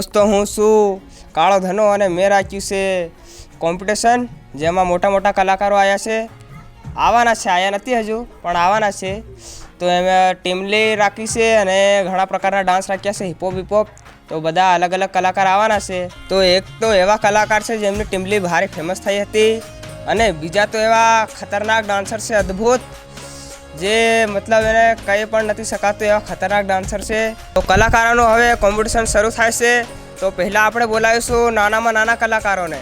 દોસ્તો હું છું કાળો ધનો અને મેં રાખ્યું છે કોમ્પિટિશન જેમાં મોટા મોટા કલાકારો આવ્યા છે આવવાના છે આયા નથી હજુ પણ આવવાના છે તો એમાં ટીમલી રાખી છે અને ઘણા પ્રકારના ડાન્સ રાખ્યા છે હિપહોપ તો બધા અલગ અલગ કલાકાર આવવાના છે તો એક તો એવા કલાકાર છે જેમની ટીમલી ભારે ફેમસ થઈ હતી અને બીજા તો એવા ખતરનાક ડાન્સર છે અદ્ભુત જે મતલબ એને કંઈ પણ નથી શકાતું એવા ખતરનાક ડાન્સર છે તો કલાકારોનું હવે કોમ્પિટિશન શરૂ થાય છે તો પહેલાં આપણે બોલાવીશું નાનામાં નાના કલાકારોને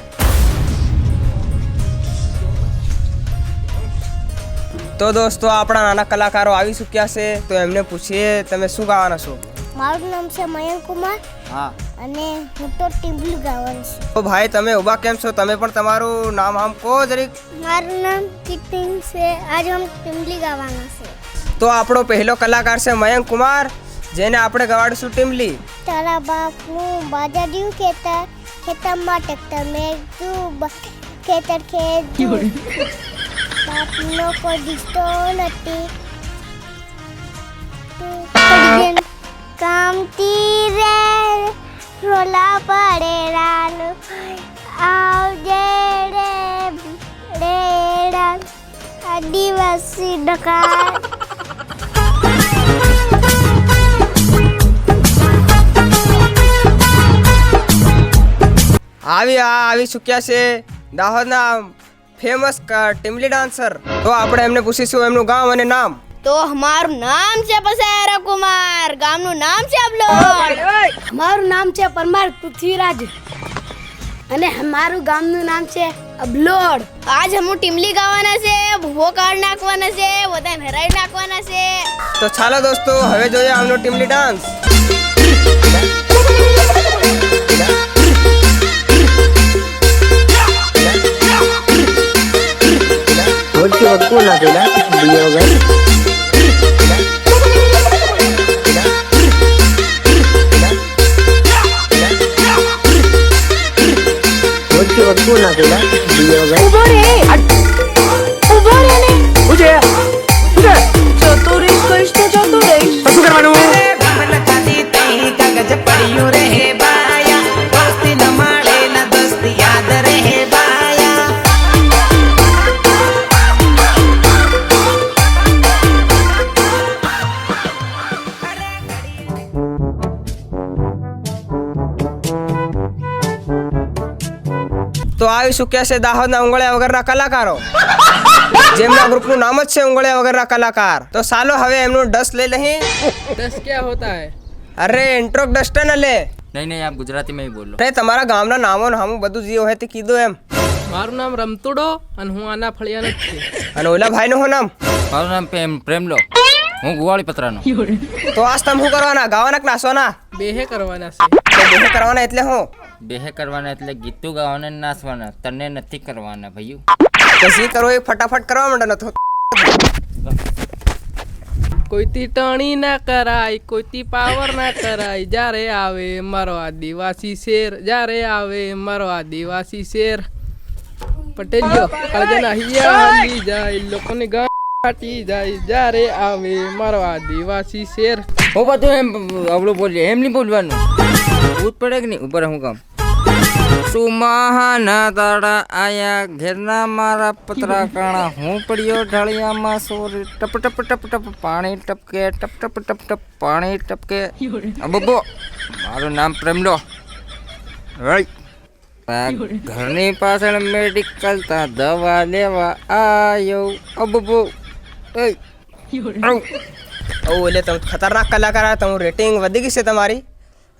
તો દોસ્તો આપણા નાના કલાકારો આવી ચૂક્યા છે તો એમને પૂછીએ તમે શું ગાવાના છો? મારું નામ છે મયંક કુમાર હા અને હું તો ટીમલી ગાવાનું છું. તો ભાઈ તમે ઊભા કેમ છો? તમે પણ તમારું નામ આમ કહો જરીક. મારું નામ કિટિંગ છે. આજે હું ટીમલી ગાવાના છે. તો આપણો પહેલો કલાકાર છે મયંક કુમાર જેને આપણે ગવાડીશું ટીમલી. તારા બાપનું બાજાડ્યું ખેતરમાં ટ્રેક્ટર મેં ખેતર ખેડ્યું બાપનો કોઈ દિસતો નથી કામતી રે રોલા પડે રાન આવજે રે રેડા આદિવાસી ડકાર આવી ચૂક્યા છે દાહોદના ફેમસ ટીમલી ડાન્સર. તો આપણે એમને પૂછીશું એમનું ગામ અને નામ. તો અમારું નામ છે પસારા કુમાર, ગામનું નામ છે અબલોડ. અમારું નામ છે પરમાર પૃથ્વીરાજ અને અમારું ગામનું નામ છે અબલોડ. આજ હમ ટીમલી ગાવાના છે, ભૂવો કાઢ નાખવાના છે, બધાને હરાઈ નાખવાના છે. તો ચાલો દોસ્તો હવે જોઈએ આમનો ટીમલી ડાન્સ. वक्तु ना देला दिया वगैरह वक्तु ना देला दिया वगैरह ઉભો રે ને मुझे ચતુરેશ કઈશ તો ચતુરેશ શું કરવાનું કાગજ પડ્યું રહે બાયા દોસ્તી ન મળે ના દોસ્તી યાદ રહે બાયા. તો આવી ચૂક્યા છે દાહોદના ઉંગળ્યા વગરના કલાકારો જેમના ગ્રુપનું નામ જ છે ઉંગળ્યા વગરના કલાકાર. તો ચાલો હવે એમનું ડસ લઈ લઈએ. दस क्या होता है? અરે ઇન્ટ્રોડક્શન લે. नहीं आप गुजराती में ही बोलो. અરે તમારા ગામના નામો ને હમ બધું જે હોય તે કીધું એમ. मारू नाम रमतुडो અને હું આના ફળિયાનો જ છું. અને ઓલા ભાઈનું શું નામ? મારું નામ પ્રેમલો, હું ગુવાળી પતરાનો. તો આજ તમે શું કરવાના? ગાવાના કે નાચવાના? બેહે કરવાના છે. તો બેહે કરવાના એટલે હું? બેહે કરવાના એટલે ગીતું ગાવાના ને નાચવાના, તને નથી કરવાના ભાઈઓ. તો જે કરો એ ફટાફટ કરવા માંડો નતો. કોઈથી ટણી ના કરાય, કોઈથી પાવર ના કરાય, જ્યારે આવે મારો આદિવાસી શેર, જ્યારે આવે મારો આદિવાસી શેર. પટેલિયો અળજના હિયા હલી જાય, લોકોને ગાં ફાટી જાય, જ્યારે આવે મારો આદિવાસી શેર. હું બધું એમ અવળું બોલીએ, એમ નહીં બોલવાનું. ભૂત પડે કે નહીં ઉપર હું કામ. સુમાહાના તાળા આયા ઘેરના મારા પતરા કાણા, હું પડ્યો ઢાળિયામાં સોરી ટપ ટપ ટપ ટપ પાણી ટપકે, ટપ ટપ ટપ ટપ પાણી ટપકે. અબબો મારું નામ પ્રેમલો. ઘરની પાછળ મેડિકલ તા દવા લેવા આયો. અબબો એટલે તમે ખતરનાક કલાકાર તમારું રેટિંગ વધી ગઈ છે તમારી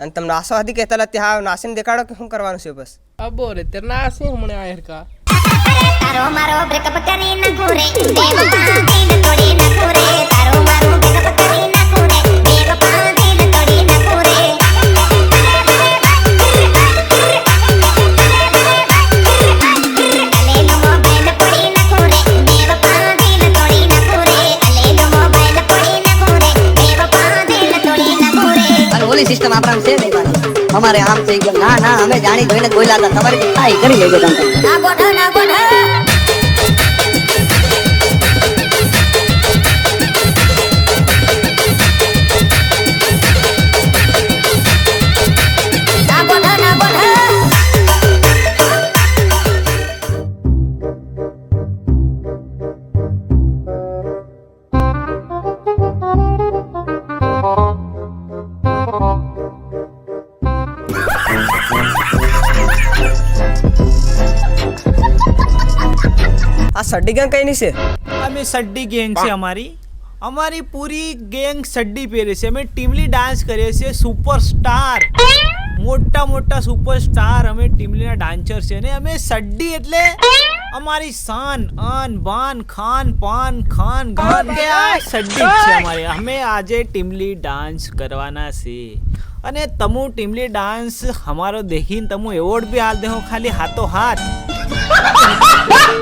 અને તમે નાસવા હતી કહેતા હતા ત્યાં નાસીને દેખાડો કે શું કરવાનું છે બસ. અબો રે તે નાસી હમણાં આયર કા તારો મારો બ્રેકઅપ કરી નાખું રે બેવફા દિલ તોડી નાખું રે તારો મારો બ્રેકઅપ કરી નાખું રે બેવફા દિલ તોડી નાખું રે અલેલો મોબાઈલ પડી નાખું રે બેવફા દિલ તોડી નાખું રે અલેલો મોબાઈલ પડી નાખું રે બેવફા દિલ તોડી નાખું રે. અને ઓલી સિસ્ટમ આપણા છે નહીં પાછી. અમારે આમ થઈ ગયું. ના ના અમે જાણી જોઈને બોલ્યા હતા. તમારી ટ્રાય કરી લેજો તમે. ના ગોઠો ના ગોઠો ના ગોઠો આ સડ્ડી ગેંગ કઈ નહીં છે? અમે સડ્ડી ગેંગ છે અમારી પૂરી ગેંગ સડ્ડી પહેરે છે. અમે ટીમલી ડાન્સ કરીએ છીએ. સુપરસ્ટાર મોટા સુપરસ્ટાર અમે ટીમલીના ડાન્સર છે ને અમે સડ્ડી એટલે અમારી શાન આન બાન ખાન પાન ખાન ગાન કે આ સડ્ડી છે અમારી. અમે આજે ટીમલી ડાન્સ કરવાના છે અને તમુ ટીમલી ડાન્સ हमारो देखीन तमु एवॉर्ड भी हाल देहो खाली हाथों हाथ.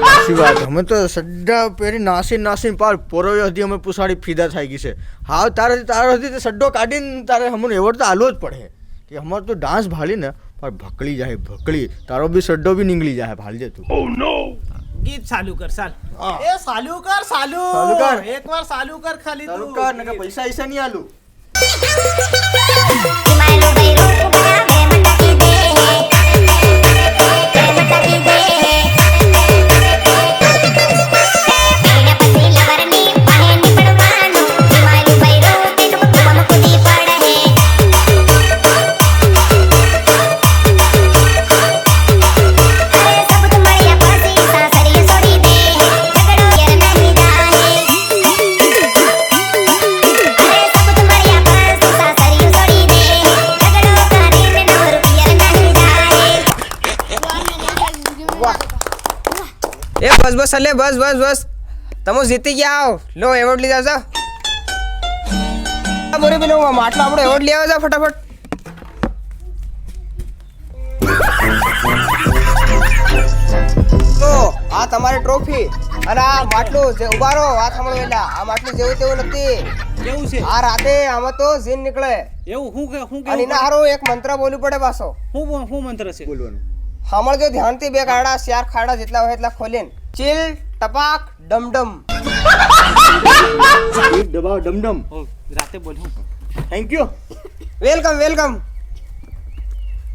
સાચી વાત. અમે તો સડ્ડા પહેરી નાસી પાર પોરોયો હતી અમે પુસાડી ફીદા થઈ ગઈ છે. હા તારો હતી સડ્ડો કાઢીને તારે અમને એવોર્ડ તો આલવો જ પડે કે અમારે તો ડાન્સ ભાળી ને પણ ભકળી જાય ભકળી. તારો બી સડ્ડો બી નીકળી જાય ભાળી જતું. ઓ નો. ગીત ચાલુ કર ચાલ. એ ચાલુ કર એકવાર ચાલુ કર ખાલી ચાલુ કર નકર પૈસા ઈસા નહીં આલું. મારો બૈરો કુબરા બે મટકી દે મટકી દે એના પછી લવરની પાહે નીપડવાનું મારો બૈરો તે કુબમ કુદી પડે અરે સબ તુમડિયા પાસી સાસરીએ છોડી દે ઝઘડો યર નહીં જાહે અરે સબ તુમડિયા પાસી સાસરીએ છોડી દે ઝઘડો કરીને નવર પિયર નહીં જાહે. એ બસ અલે બસ તમે જીતી ગયા આવો. લો એવોર્ડ લઈ જાવ. બોરી બી લો માટલો આપણો એવોર્ડ લઈ આવો ફટાફટ. તો આ તમારી ટ્રોફી અને આ માટલું જે ઉભારો આ થાંભળો વેલા આ માટલું જેવું તેવું નથી. કેવું છે આ રાતે આમાં તો જીન નીકળે એવું હું અને એના હારો એક મંત્ર બોલવું પડે પાછો. હું મંત્ર છે બોલવાનું. સાંભળજો ધ્યાનથી. બે કારડા 4 ખાડા જેટલા હોય એટલા ખોલીને ચીલ ટપાક ડમડમ. દબાવ ડમડમ. રાતે બોલ. Thank you. વેલકમ